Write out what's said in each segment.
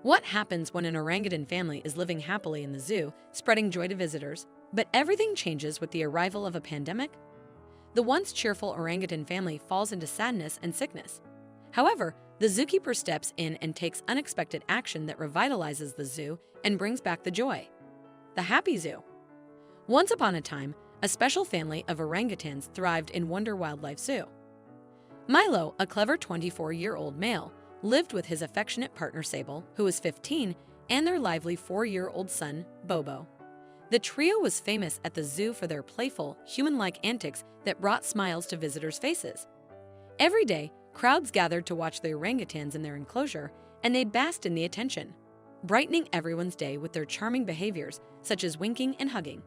What happens when an orangutan family is living happily in the zoo, spreading joy to visitors, but everything changes with the arrival of a pandemic? The once cheerful orangutan family falls into sadness and sickness. However, the zookeeper steps in and takes unexpected action that revitalizes the zoo and brings back the joy. The Happy Zoo. Once upon a time, a special family of orangutans thrived in Wonder Wildlife Zoo. Milo, a clever 24-year-old male, lived with his affectionate partner Sable, who was 15, and their lively 4-year-old son, Bobo. The trio was famous at the zoo for their playful, human-like antics that brought smiles to visitors' faces. Every day, crowds gathered to watch the orangutans in their enclosure, and they basked in the attention, brightening everyone's day with their charming behaviors, such as winking and hugging.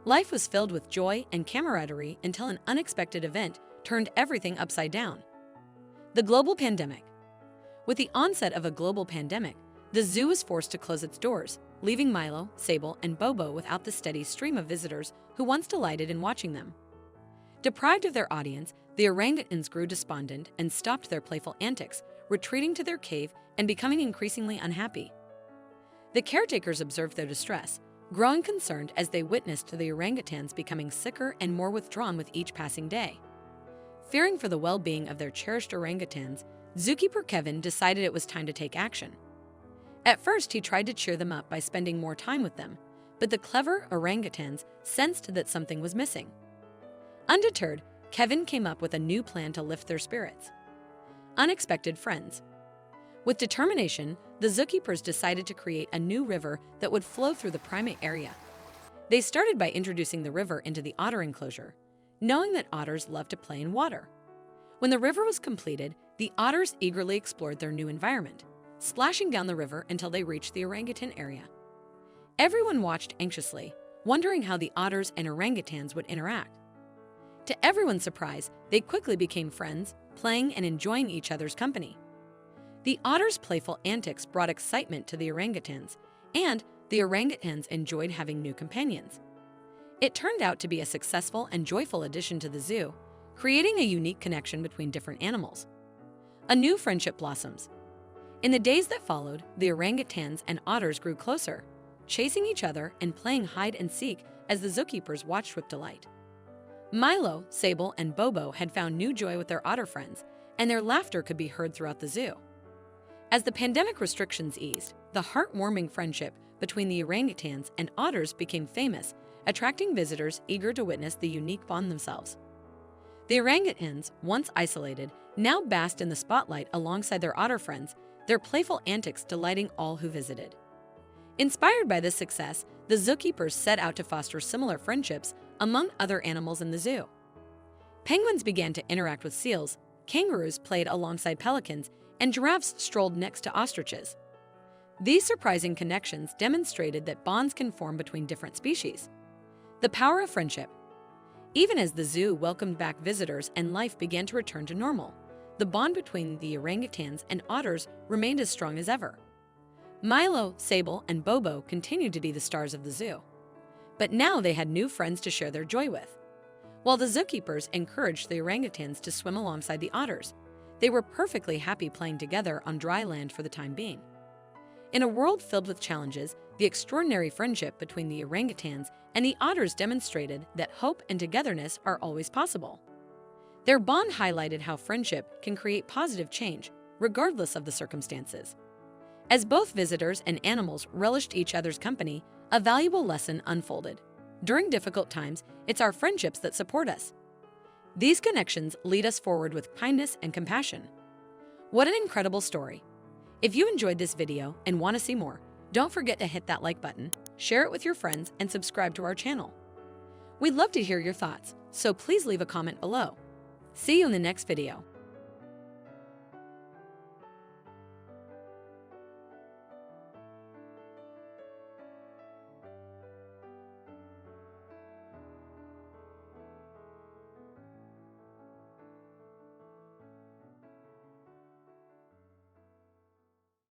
Life was filled with joy and camaraderie until an unexpected event turned everything upside down. The global pandemic. With the onset of a global pandemic, the zoo was forced to close its doors, leaving Milo, Sable, and Bobo without the steady stream of visitors who once delighted in watching them. Deprived of their audience, the orangutans grew despondent and stopped their playful antics, retreating to their cave and becoming increasingly unhappy. The caretakers observed their distress, growing concerned as they witnessed the orangutans becoming sicker and more withdrawn with each passing day. Fearing for the well-being of their cherished orangutans, zookeeper Kevin decided it was time to take action. At first, he tried to cheer them up by spending more time with them, but the clever orangutans sensed that something was missing. Undeterred, Kevin came up with a new plan to lift their spirits. Unexpected friends. With determination, the zookeepers decided to create a new river that would flow through the primate area. They started by introducing the river into the otter enclosure, knowing that otters love to play in water. When the river was completed, the otters eagerly explored their new environment, splashing down the river until they reached the orangutan area. Everyone watched anxiously, wondering how the otters and orangutans would interact. To everyone's surprise, they quickly became friends, playing and enjoying each other's company. The otters' playful antics brought excitement to the orangutans, and the orangutans enjoyed having new companions. It turned out to be a successful and joyful addition to the zoo, creating a unique connection between different animals. A new friendship blossoms. In the days that followed, the orangutans and otters grew closer, chasing each other and playing hide and seek as the zookeepers watched with delight. Milo, Sable, and Bobo had found new joy with their otter friends, and their laughter could be heard throughout the zoo. As the pandemic restrictions eased, the heartwarming friendship between the orangutans and otters became famous, attracting visitors eager to witness the unique bond themselves. The orangutans, once isolated, now basked in the spotlight alongside their otter friends, their playful antics delighting all who visited. Inspired by this success, the zookeepers set out to foster similar friendships among other animals in the zoo. Penguins began to interact with seals, kangaroos played alongside pelicans, and giraffes strolled next to ostriches. These surprising connections demonstrated that bonds can form between different species. The power of friendship. Even as the zoo welcomed back visitors and life began to return to normal, the bond between the orangutans and otters remained as strong as ever. Milo, Sable, and Bobo continued to be the stars of the zoo. But now they had new friends to share their joy with. While the zookeepers encouraged the orangutans to swim alongside the otters, they were perfectly happy playing together on dry land for the time being. In a world filled with challenges, the extraordinary friendship between the orangutans and the otters demonstrated that hope and togetherness are always possible. Their bond highlighted how friendship can create positive change, regardless of the circumstances. As both visitors and animals relished each other's company, a valuable lesson unfolded. During difficult times, it's our friendships that support us. These connections lead us forward with kindness and compassion. What an incredible story! If you enjoyed this video and want to see more, don't forget to hit that like button, share it with your friends, and subscribe to our channel. We'd love to hear your thoughts, so please leave a comment below. See you in the next video.